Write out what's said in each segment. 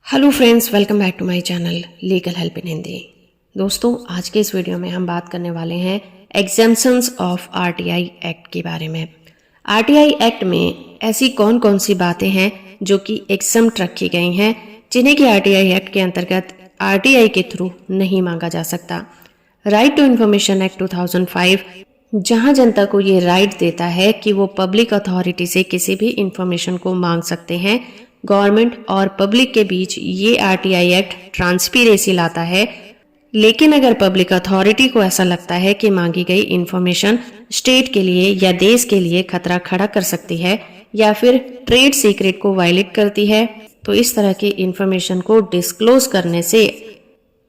Hello friends, welcome back to my channel legal help in Hindi. दोस्तों, आज के इस वीडियो में हम बात करने वाले हैं एग्जेम्पशंस ऑफ आरटीआई एक्ट के बारे में। आरटीआई एक्ट में ऐसी कौन कौन सी बातें हैं जो कि एग्जम्प्ट रखी गई हैं, जिन्हें कि आरटीआई एक्ट के अंतर्गत आरटीआई के थ्रू नहीं मांगा जा सकता। राइट टू इन्फॉर्मेशन एक्ट 2005 जहां जनता को ये राइट देता है कि वो पब्लिक अथॉरिटी से किसी भी इंफॉर्मेशन को मांग सकते हैं। गवर्नमेंट और पब्लिक के बीच ये आरटीआई एक्ट ट्रांसपेरेंसी लाता है, लेकिन अगर पब्लिक अथॉरिटी को ऐसा लगता है कि मांगी गई इंफॉर्मेशन स्टेट के लिए या देश के लिए खतरा खड़ा कर सकती है या फिर ट्रेड सीक्रेट को वायलेट करती है, तो इस तरह की इंफॉर्मेशन को डिस्क्लोज करने से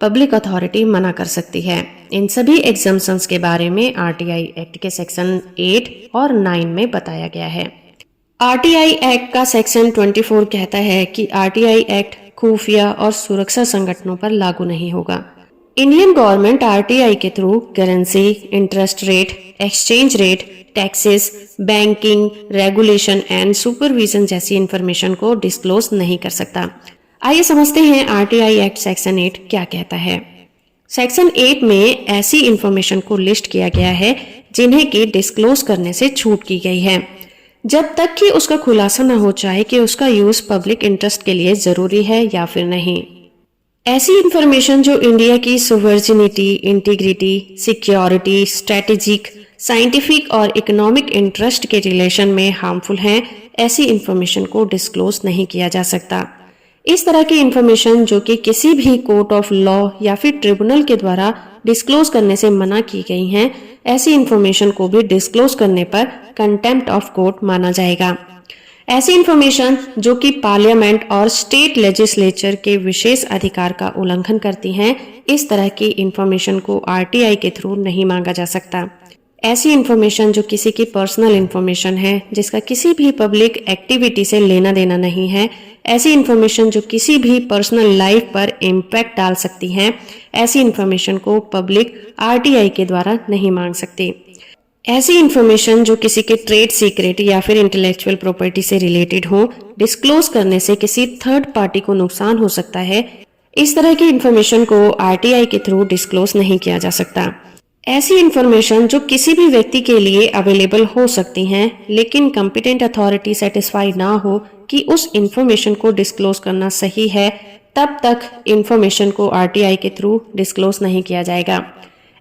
पब्लिक अथॉरिटी मना कर सकती है। इन सभी एग्जम्पशंस के बारे में आरटीआई एक्ट के सेक्शन 8 और 9 में बताया गया है। आरटीआई एक्ट का सेक्शन 24 कहता है कि आरटीआई एक्ट खुफिया और सुरक्षा संगठनों पर लागू नहीं होगा। इंडियन गवर्नमेंट आरटीआई के through currency, interest rate, exchange rate, taxes, banking, regulation and supervision जैसी इंफॉर्मेशन को डिस्क्लोज नहीं कर सकता। आइए समझते हैं आरटीआई एक्ट सेक्शन 8 क्या कहता है। सेक्शन 8 में ऐसी इंफॉर्मेशन को लिस्ट किया गया है जिन्हें कि डिस्क्लोज करने से छूट की गई है, जब तक कि उसका खुलासा न हो जाए कि उसका यूज पब्लिक इंटरेस्ट के लिए जरूरी है या फिर नहीं। ऐसी इंफॉर्मेशन जो इंडिया की sovereignty, integrity, security, strategic, scientific और इकोनॉमिक इंटरेस्ट के रिलेशन में हार्मफुल हैं, ऐसी इंफॉर्मेशन को डिस्क्लोज नहीं किया जा सकता। इस तरह की इंफॉर्मेशन जो कि किसी भी कोर्ट ऑफ लॉ या फिर ट्रिब्यूनल के द्वारा डिस्क्लोज करने से मना की गई हैं, ऐसी इंफॉर्मेशन को भी डिस्क्लोज करने पर कंटेम्प्ट ऑफ कोर्ट माना जाएगा। ऐसी इंफॉर्मेशन जो कि पार्लियामेंट और स्टेट लेजिस्लेचर के विशेष अधिकार का उल्लंघन करती हैं, इस तरह की इंफॉर्मेशन को आरटीआई के थ्रू नहीं मांगा जा सकता। ऐसी इंफॉर्मेशन जो किसी की पर्सनल इंफॉर्मेशन है, जिसका किसी भी पब्लिक एक्टिविटी से लेना देना नहीं है, ऐसी इंफॉर्मेशन जो किसी भी पर्सनल लाइफ पर इम्पैक्ट डाल सकती हैं, ऐसी इंफॉर्मेशन को पब्लिक आरटीआई के द्वारा नहीं मांग सकती। ऐसी इंफॉर्मेशन जो किसी के ट्रेड सीक्रेट या फिर इंटेलेक्चुअल प्रॉपर्टी से रिलेटेड हो, डिस्क्लोज करने से किसी थर्ड पार्टी को नुकसान हो सकता है, इस तरह की इंफॉर्मेशन को आरटीआई के थ्रू डिस्क्लोज नहीं किया जा सकता। ऐसी इंफॉर्मेशन जो किसी भी व्यक्ति के लिए अवेलेबल हो सकती हैं, लेकिन कॉम्पिटेंट अथॉरिटी सेटिस्फाई ना हो कि उस इंफॉर्मेशन को डिस्क्लोज करना सही है, तब तक इंफॉर्मेशन को आरटीआई के थ्रू डिस्क्लोज नहीं किया जाएगा।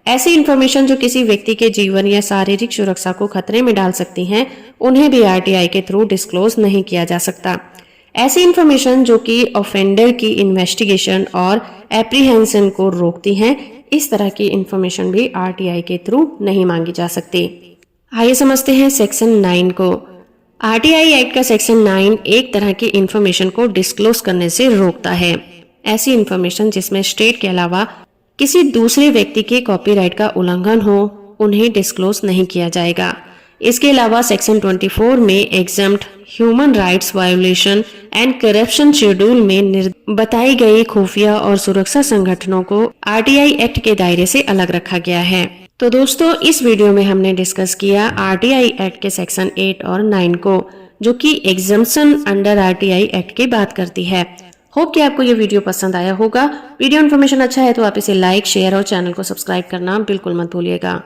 ऐसी इंफॉर्मेशन जो किसी व्यक्ति के जीवन या शारीरिक सुरक्षा को खतरे में डाल सकती हैं, उन्हें भी आरटीआई के थ्रू डिस्क्लोज नहीं किया जा सकता। ऐसी इंफॉर्मेशन जो कि ऑफेंडर की इन्वेस्टिगेशन और एप्रीहेंशन को रोकती हैं, इस तरह की इंफॉर्मेशन भी आरटीआई के थ्रू नहीं मांगी जा सकती। आइए समझते हैं सेक्शन 9 को। आरटीआई एक्ट का सेक्शन 9 एक तरह की इंफॉर्मेशन को डिस्क्लोज करने से रोकता है। ऐसी इंफॉर्मेशन जिसमें स्टेट के अलावा किसी दूसरे व्यक्ति के कॉपीराइट का उल्लंघन हो, उन्हें डिस्क्लोज नहीं किया जाएगा। इसके अलावा सेक्शन 24 में exempt human rights violation and corruption schedule में बताई गई खुफिया और सुरक्षा संगठनों को आरटीआई एक्ट के दायरे से अलग रखा गया है। तो दोस्तों, इस वीडियो में हमने डिस्कस किया आरटीआई एक्ट के सेक्शन 8 और 9 को, जो कि एग्जम्पशन अंडर आरटीआई एक्ट की बात करती है। होप कि आपको ये वीडियो पसंद आया होगा। वीडियो इन्फॉर्मेशन अच्छा है तो आप इसे लाइक, शेयर और चैनल को सब्सक्राइब करना बिल्कुल मत भूलिएगा।